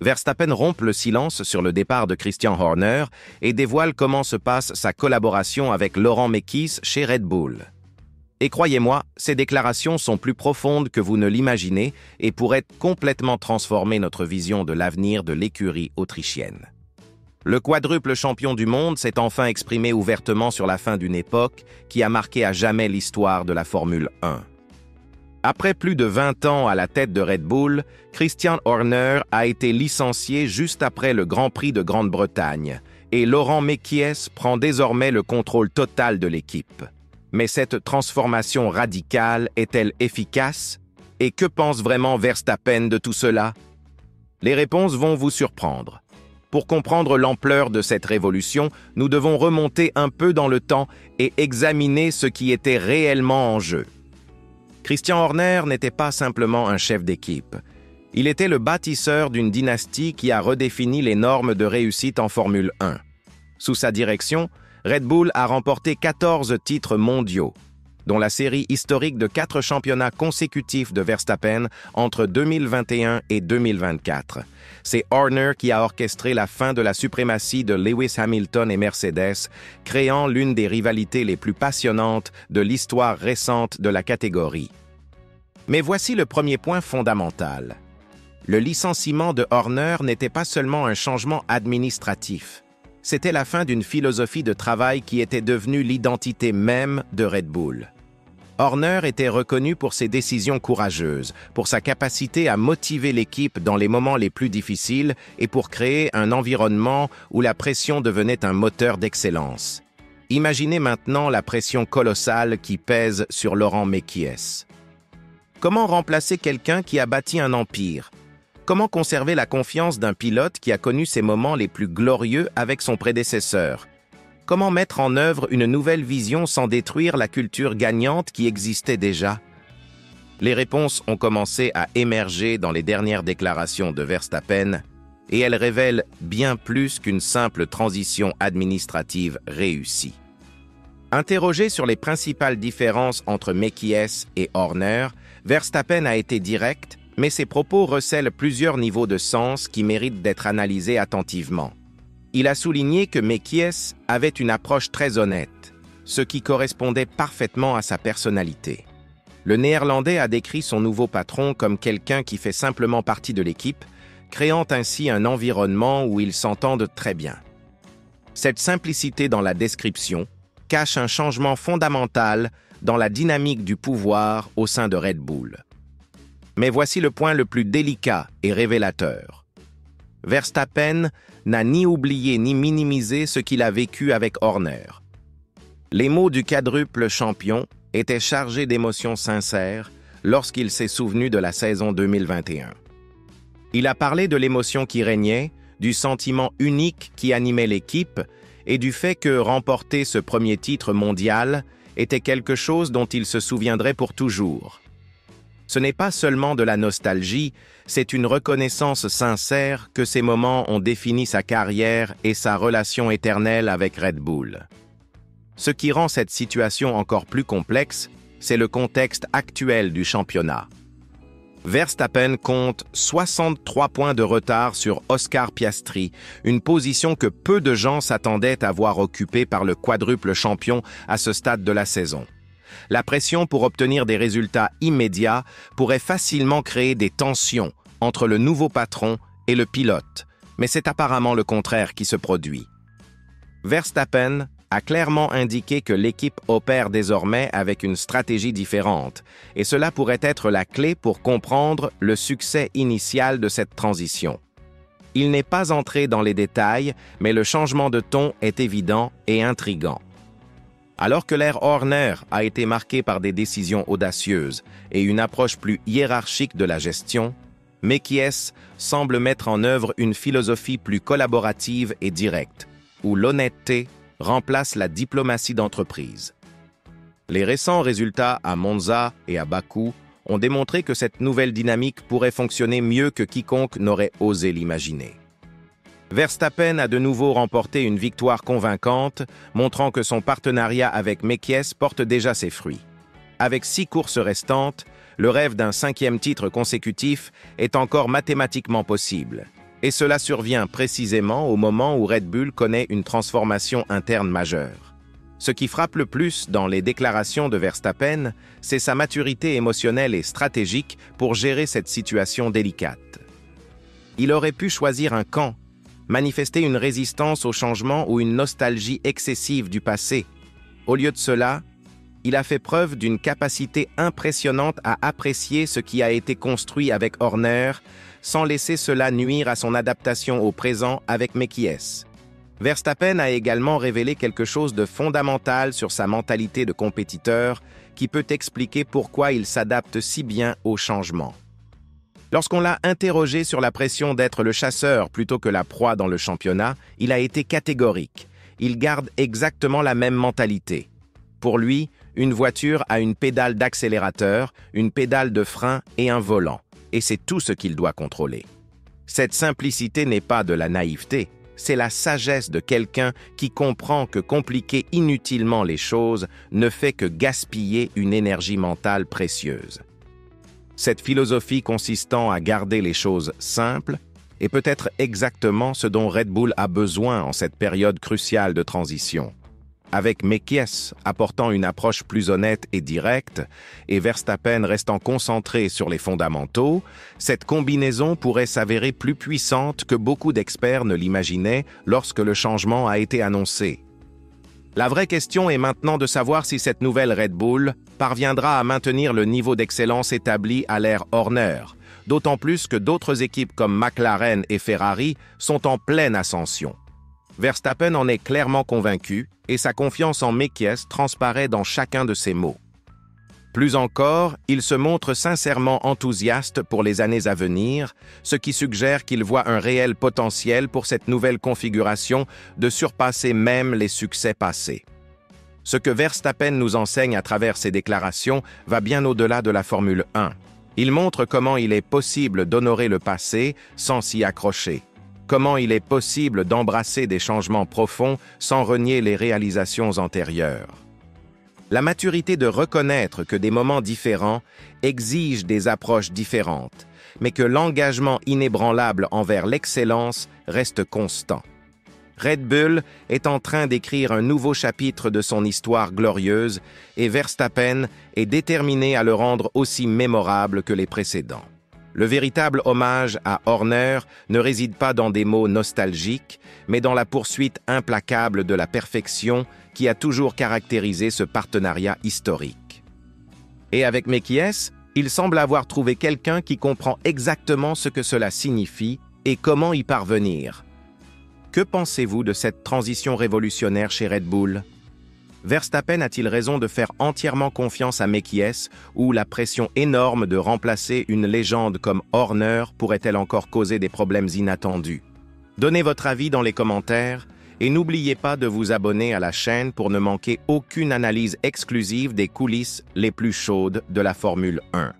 Verstappen rompt le silence sur le départ de Christian Horner et dévoile comment se passe sa collaboration avec Laurent Mekies chez Red Bull. Et croyez-moi, ces déclarations sont plus profondes que vous ne l'imaginez et pourraient complètement transformer notre vision de l'avenir de l'écurie autrichienne. Le quadruple champion du monde s'est enfin exprimé ouvertement sur la fin d'une époque qui a marqué à jamais l'histoire de la Formule 1. Après plus de 20 ans à la tête de Red Bull, Christian Horner a été licencié juste après le Grand Prix de Grande-Bretagne et Laurent Mekies prend désormais le contrôle total de l'équipe. Mais cette transformation radicale est-elle efficace? Et que pense vraiment Verstappen de tout cela? Les réponses vont vous surprendre. Pour comprendre l'ampleur de cette révolution, nous devons remonter un peu dans le temps et examiner ce qui était réellement en jeu. Christian Horner n'était pas simplement un chef d'équipe. Il était le bâtisseur d'une dynastie qui a redéfini les normes de réussite en Formule 1. Sous sa direction, Red Bull a remporté 14 titres mondiaux, dont la série historique de 4 championnats consécutifs de Verstappen entre 2021 et 2024. C'est Horner qui a orchestré la fin de la suprématie de Lewis Hamilton et Mercedes, créant l'une des rivalités les plus passionnantes de l'histoire récente de la catégorie. Mais voici le premier point fondamental. Le licenciement de Horner n'était pas seulement un changement administratif. C'était la fin d'une philosophie de travail qui était devenue l'identité même de Red Bull. Horner était reconnu pour ses décisions courageuses, pour sa capacité à motiver l'équipe dans les moments les plus difficiles et pour créer un environnement où la pression devenait un moteur d'excellence. Imaginez maintenant la pression colossale qui pèse sur Laurent Mekies. Comment remplacer quelqu'un qui a bâti un empire? Comment conserver la confiance d'un pilote qui a connu ses moments les plus glorieux avec son prédécesseur? Comment mettre en œuvre une nouvelle vision sans détruire la culture gagnante qui existait déjà? Les réponses ont commencé à émerger dans les dernières déclarations de Verstappen et elles révèlent bien plus qu'une simple transition administrative réussie. Interrogé sur les principales différences entre Mekies et Horner, Verstappen a été direct, mais ses propos recèlent plusieurs niveaux de sens qui méritent d'être analysés attentivement. Il a souligné que Mekies avait une approche très honnête, ce qui correspondait parfaitement à sa personnalité. Le Néerlandais a décrit son nouveau patron comme quelqu'un qui fait simplement partie de l'équipe, créant ainsi un environnement où ils s'entendent très bien. Cette simplicité dans la description cache un changement fondamental dans la dynamique du pouvoir au sein de Red Bull. Mais voici le point le plus délicat et révélateur. Verstappen n'a ni oublié ni minimisé ce qu'il a vécu avec Horner. Les mots du quadruple champion étaient chargés d'émotions sincères lorsqu'il s'est souvenu de la saison 2021. Il a parlé de l'émotion qui régnait, du sentiment unique qui animait l'équipe et du fait que remporter ce premier titre mondial était quelque chose dont il se souviendrait pour toujours. Ce n'est pas seulement de la nostalgie, c'est une reconnaissance sincère que ces moments ont défini sa carrière et sa relation éternelle avec Red Bull. Ce qui rend cette situation encore plus complexe, c'est le contexte actuel du championnat. Verstappen compte 63 points de retard sur Oscar Piastri, une position que peu de gens s'attendaient à voir occupée par le quadruple champion à ce stade de la saison. La pression pour obtenir des résultats immédiats pourrait facilement créer des tensions entre le nouveau patron et le pilote, mais c'est apparemment le contraire qui se produit. Verstappen a clairement indiqué que l'équipe opère désormais avec une stratégie différente, et cela pourrait être la clé pour comprendre le succès initial de cette transition. Il n'est pas entré dans les détails, mais le changement de ton est évident et intrigant. Alors que l'ère Horner a été marquée par des décisions audacieuses et une approche plus hiérarchique de la gestion, Mekies semble mettre en œuvre une philosophie plus collaborative et directe, où l'honnêteté remplace la diplomatie d'entreprise. Les récents résultats à Monza et à Bakou ont démontré que cette nouvelle dynamique pourrait fonctionner mieux que quiconque n'aurait osé l'imaginer. Verstappen a de nouveau remporté une victoire convaincante, montrant que son partenariat avec Mekies porte déjà ses fruits. Avec 6 courses restantes, le rêve d'un 5e titre consécutif est encore mathématiquement possible. Et cela survient précisément au moment où Red Bull connaît une transformation interne majeure. Ce qui frappe le plus dans les déclarations de Verstappen, c'est sa maturité émotionnelle et stratégique pour gérer cette situation délicate. Il aurait pu choisir un camp, manifester une résistance au changement ou une nostalgie excessive du passé. Au lieu de cela, il a fait preuve d'une capacité impressionnante à apprécier ce qui a été construit avec Horner, sans laisser cela nuire à son adaptation au présent avec Mekies. Verstappen a également révélé quelque chose de fondamental sur sa mentalité de compétiteur qui peut expliquer pourquoi il s'adapte si bien au changement. Lorsqu'on l'a interrogé sur la pression d'être le chasseur plutôt que la proie dans le championnat, il a été catégorique. Il garde exactement la même mentalité. Pour lui, une voiture a une pédale d'accélérateur, une pédale de frein et un volant. Et c'est tout ce qu'il doit contrôler. Cette simplicité n'est pas de la naïveté, c'est la sagesse de quelqu'un qui comprend que compliquer inutilement les choses ne fait que gaspiller une énergie mentale précieuse. Cette philosophie consistant à garder les choses simples est peut-être exactement ce dont Red Bull a besoin en cette période cruciale de transition. Avec Mekies apportant une approche plus honnête et directe, et Verstappen restant concentré sur les fondamentaux, cette combinaison pourrait s'avérer plus puissante que beaucoup d'experts ne l'imaginaient lorsque le changement a été annoncé. La vraie question est maintenant de savoir si cette nouvelle Red Bull parviendra à maintenir le niveau d'excellence établi à l'ère Horner, d'autant plus que d'autres équipes comme McLaren et Ferrari sont en pleine ascension. Verstappen en est clairement convaincu et sa confiance en Mekies transparaît dans chacun de ses mots. Plus encore, il se montre sincèrement enthousiaste pour les années à venir, ce qui suggère qu'il voit un réel potentiel pour cette nouvelle configuration de surpasser même les succès passés. Ce que Verstappen nous enseigne à travers ses déclarations va bien au-delà de la Formule 1. Il montre comment il est possible d'honorer le passé sans s'y accrocher. Comment il est possible d'embrasser des changements profonds sans renier les réalisations antérieures. La maturité de reconnaître que des moments différents exigent des approches différentes, mais que l'engagement inébranlable envers l'excellence reste constant. Red Bull est en train d'écrire un nouveau chapitre de son histoire glorieuse et Verstappen est déterminé à le rendre aussi mémorable que les précédents. Le véritable hommage à Horner ne réside pas dans des mots nostalgiques, mais dans la poursuite implacable de la perfection qui a toujours caractérisé ce partenariat historique. Et avec Mekies, il semble avoir trouvé quelqu'un qui comprend exactement ce que cela signifie et comment y parvenir. Que pensez-vous de cette transition révolutionnaire chez Red Bull ? Verstappen a-t-il raison de faire entièrement confiance à Mekies ou la pression énorme de remplacer une légende comme Horner pourrait-elle encore causer des problèmes inattendus? Donnez votre avis dans les commentaires et n'oubliez pas de vous abonner à la chaîne pour ne manquer aucune analyse exclusive des coulisses les plus chaudes de la Formule 1.